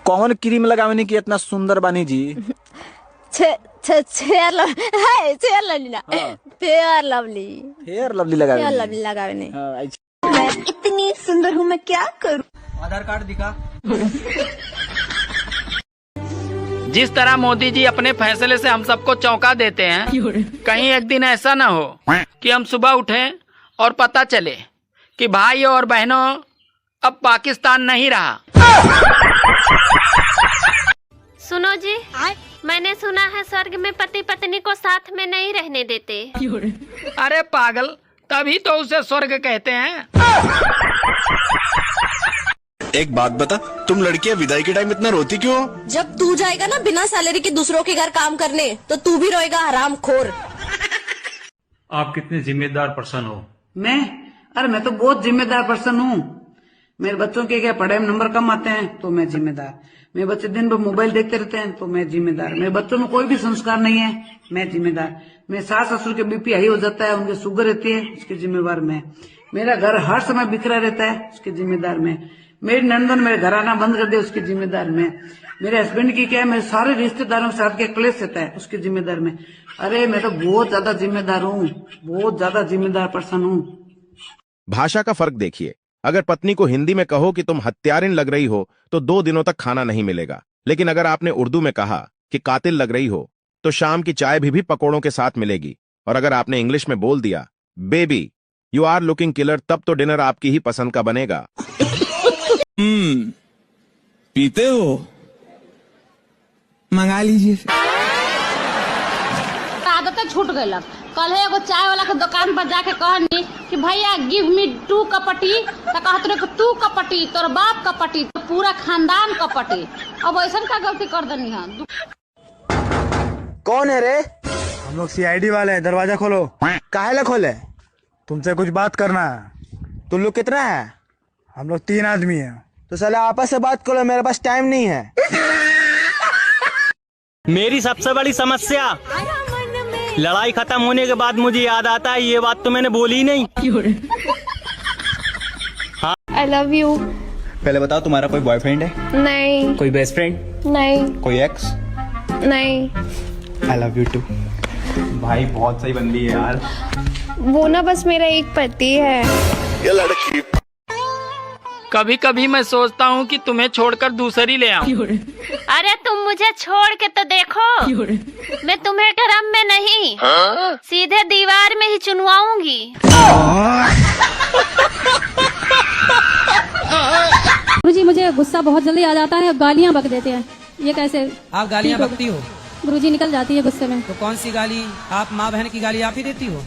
कौन क्रीम लगावे की इतना सुंदर बानी जी? फेयर लवली ना, फेयर लवली, फेयर लवली लगावे फेयर लवली लगावे नहीं। मैं इतनी सुंदर हूँ, मैं क्या करूँ? आधार कार्ड दिखा। जिस तरह मोदी जी अपने फैसले से हम सबको चौंका देते हैं, कहीं एक दिन ऐसा न हो कि हम सुबह उठें और पता चले कि भाई और बहनों अब पाकिस्तान नहीं रहा। सुनो जी, मैंने सुना है स्वर्ग में पति पत्नी को साथ में नहीं रहने देते। अरे पागल, तभी तो उसे स्वर्ग कहते हैं। एक बात बता, तुम लड़कियां विदाई के टाइम इतना रोती क्यों? जब तू जाएगा ना बिना सैलरी के दूसरों के घर काम करने, तो तू भी रोएगा हरामखोर। आप कितने जिम्मेदार पर्सन हो? मैं? अरे मैं तो बहुत जिम्मेदार पर्सन हूँ। मेरे बच्चों के क्या पढ़ाई में नंबर कम आते हैं तो मैं जिम्मेदार। मेरे बच्चे दिन भर मोबाइल देखते रहते हैं तो मैं जिम्मेदार। मेरे बच्चों में कोई भी संस्कार नहीं है, मैं जिम्मेदार। मेरे सास ससुर के बीपी हाई हो जाता है, उनके शुगर रहती है, उसके जिम्मेवार मैं। मेरा घर हर समय बिखरा रहता है, उसके जिम्मेदार मैं। मेरी नंदन मेरे घर आना बंद कर दे, उसके जिम्मेदार मैं। मेरे हस्बैंड की क्या है, मेरे सारे रिश्तेदारों के साथ क्या क्लेश रहता है, उसके जिम्मेदार मैं। अरे मैं तो बहुत ज्यादा जिम्मेदार हूँ, बहुत ज्यादा जिम्मेदार पर्सन हूँ। भाषा का फर्क देखिए। अगर पत्नी को हिंदी में कहो कि तुम हत्यारिन लग रही हो तो 2 दिनों तक खाना नहीं मिलेगा, लेकिन अगर आपने उर्दू में कहा कि कातिल लग रही हो तो शाम की चाय भी पकौड़ों के साथ मिलेगी। और अगर आपने इंग्लिश में बोल दिया baby you are looking killer, तब तो डिनर आपकी ही पसंद का बनेगा। पीते हो? मंगा लीजिए। आदतें छूट गई। कल है एगो चाय वाला के दुकान पर जाके कहनी कि भैया गिव मी 2 कपटी, तो कहते रहे कि 2 कपटी, तोर बाप कपटी, तो पूरा खानदान कपटी। अब ऐसा का गलती कर देनी है। कौन है रे? हम लोग CID वाले हैं, दरवाजा खोलो। काहे ला खोले? तुमसे कुछ बात करना है। तुम लोग कितना है? हम लोग 3 आदमी हैं। तो साला आपस से बात करो, मेरे पास टाइम नहीं है। मेरी सबसे बड़ी समस्या, लड़ाई खत्म होने के बाद मुझे याद आता है ये बात तो मैंने बोली नहीं। I love you। पहले बताओ, तुम्हारा कोई बॉयफ्रेंड है? नहीं। कोई बेस्ट फ्रेंड? नहीं। कोई एक्स? नहीं। I love you too. भाई बहुत सही बंदी है यार। वो ना बस मेरा एक पति है। ये लड़की कभी कभी मैं सोचता हूँ कि तुम्हें छोड़कर दूसरी ले आऊं। अरे तुम मुझे छोड़ के तो देखो, मैं तुम्हें ड्रम में नहीं, सीधे दीवार में ही चुनवाऊंगी। गुरुजी मुझे गुस्सा बहुत जल्दी आ जाता है, गालियाँ बक देते हैं, ये कैसे? आप गालियाँ बकती हो? गुरुजी निकल जाती है गुस्से में। तो कौन सी गाली? आप माँ बहन की गाली आप ही देती हो?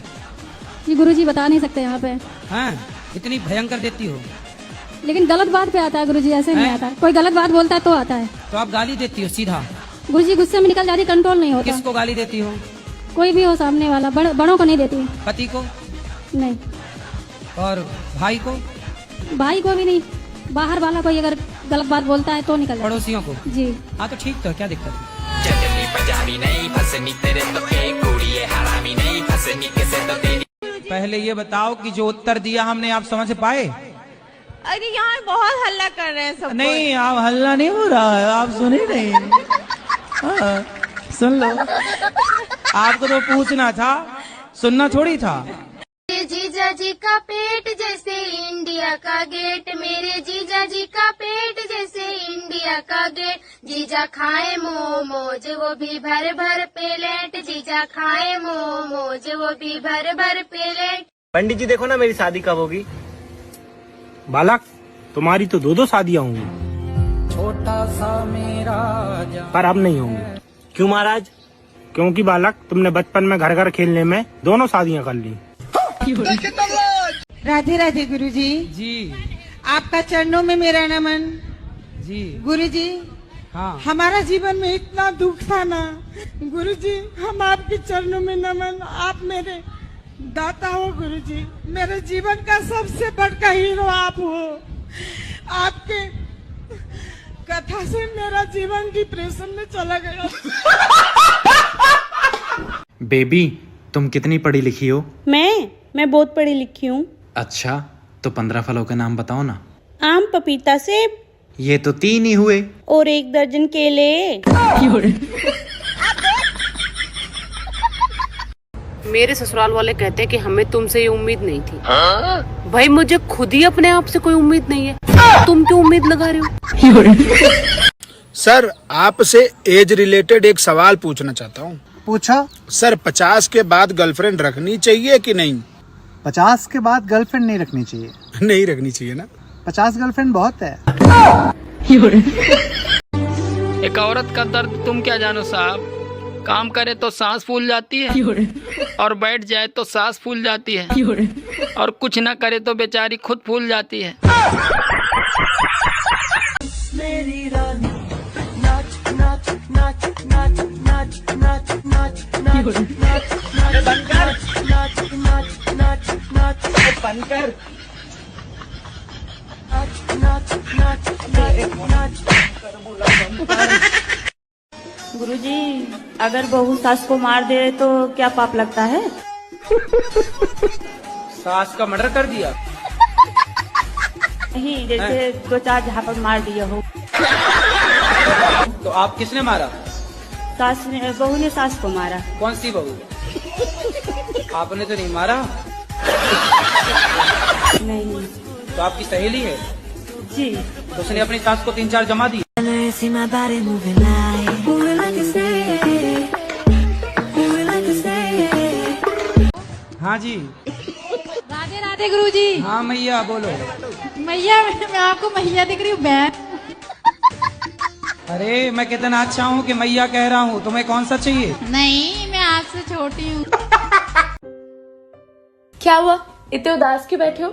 ये गुरुजी बता नहीं सकते यहाँ पे। हाँ, इतनी भयंकर देती हो? लेकिन गलत बात पे आता है गुरुजी, ऐसे नहीं आता। कोई गलत बात बोलता है तो आता है। तो आप गाली देती हो सीधा? गुरुजी गुस्से में निकल जाती, कंट्रोल नहीं होता। किसको गाली देती हो? कोई भी हो सामने वाला, बड़ों को नहीं देती। पति को? नहीं। और भाई को? भाई को भी नहीं, बाहर वाला कोई अगर गलत बात बोलता है तो निकल जाता है। पड़ोसियों को? जी हाँ, तो ठीक, तो क्या दिक्कत है? पहले ये बताओ कि जो उत्तर दिया हमने आप समझ पाए? अरे यहाँ बहुत हल्ला कर रहे हैं सब। नहीं, आप हल्ला नहीं हो रहा है, आप सुने नहीं। हाँ, सुन लो। आपको तो पूछना था, सुनना थोड़ी था। मेरे जीजा जी का पेट जैसे इंडिया का गेट, मेरे जीजा जी का पेट जैसे इंडिया का गेट। जीजा खाए मोमोज वो भी भर भर प्लेट, जीजा खाए मोमोज वो भी भर भर प्लेट। पंडित जी देखो ना, मेरी शादी कब होगी? बालक, तुम्हारी तो 2 शादियां होंगी। छोटा सा मेरा पर अब नहीं होंगी। क्यों महाराज? क्योंकि बालक, तुमने बचपन में घर घर खेलने में दोनों शादियां कर ली। राधे राधे गुरुजी। जी। आपका चरणों में मेरा नमन। जी। गुरुजी, हाँ। हमारा जीवन में इतना दुख था ना गुरुजी, हम आपके चरणों में नमन। आप मेरे दाता हो गुरुजी, मेरे जीवन का सबसे बड़ा हीरो आप हो। आपके कथा से मेरा जीवन डिप्रेशन में चला गया। बेबी, तुम कितनी पढ़ी लिखी हो? मैं बहुत पढ़ी लिखी हूँ। अच्छा, तो 15 फलों के नाम बताओ ना। आम, पपीता, सेब। ये तो 3 ही हुए। और 1 दर्जन केले। मेरे ससुराल वाले कहते हैं कि हमें तुमसे ये उम्मीद नहीं थी। भाई मुझे खुद ही अपने आप से कोई उम्मीद नहीं है, तुम क्यों उम्मीद लगा रहे हो? सर आपसे एज रिलेटेड एक सवाल पूछना चाहता हूँ। पूछा। सर 50 के बाद गर्लफ्रेंड रखनी चाहिए कि नहीं? 50 के बाद गर्लफ्रेंड नहीं रखनी चाहिए। नहीं रखनी चाहिए ना? 50 गर्लफ्रेंड बहुत है। एक औरत का दर्द तुम क्या जानो साहब। काम करे तो सांस फूल जाती है और बैठ जाए तो सांस फूल जाती है और कुछ ना करे तो बेचारी खुद फूल जाती है। मेरी रानी नाच नाच नाच नाच नाच नाच नाच नाच नाच नाच नाच नाच नाच बनकर नाच नाच नाच नाच। गुरुजी, अगर बहू सास को मार दे तो क्या पाप लगता है? सास का मर्डर कर दिया? नहीं, जैसे 2-4 झापड़ मार दिया हो। तो आप किसने मारा? सास ने, बहू ने सास को मारा। कौन सी बहू? आपने तो नहीं मारा। नहीं। तो आपकी सहेली है? जी। तो उसने अपनी सास को 3-4 जमा दी। हाँ जी। राधे राधे गुरुजी। हाँ मैया बोलो। मैया, मैं आपको मैया दिख रही हूँ। बहन। अरे मैं कितना अच्छा हूँ कि मैया कह रहा हूँ, तुम्हें कौन सा चाहिए? नहीं, मैं आपसे छोटी हूँ। क्या हुआ, इतने उदास क्यों बैठे हो?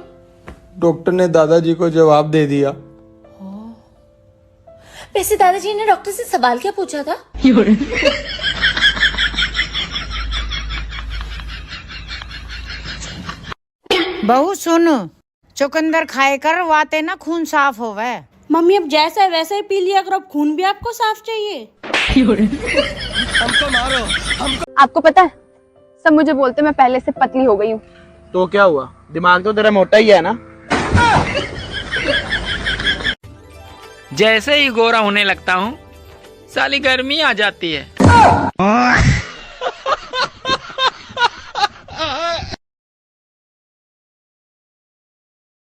डॉक्टर ने दादाजी को जवाब दे दिया। वैसे दादाजी ने डॉक्टर से सवाल क्या पूछा था? बहू सुन, चुकंदर खाए कर, वाते ना खून साफ होवे। मम्मी अब जैसा है वैसा ही पी लिया करो, अब खून भी आपको साफ चाहिए। हमको मारो, हमको। आपको पता है, सब मुझे बोलते मैं पहले से पतली हो गई हूँ। तो क्या हुआ, दिमाग तो तेरा मोटा ही है ना। जैसे ही गोरा होने लगता हूँ साली गर्मी आ जाती है।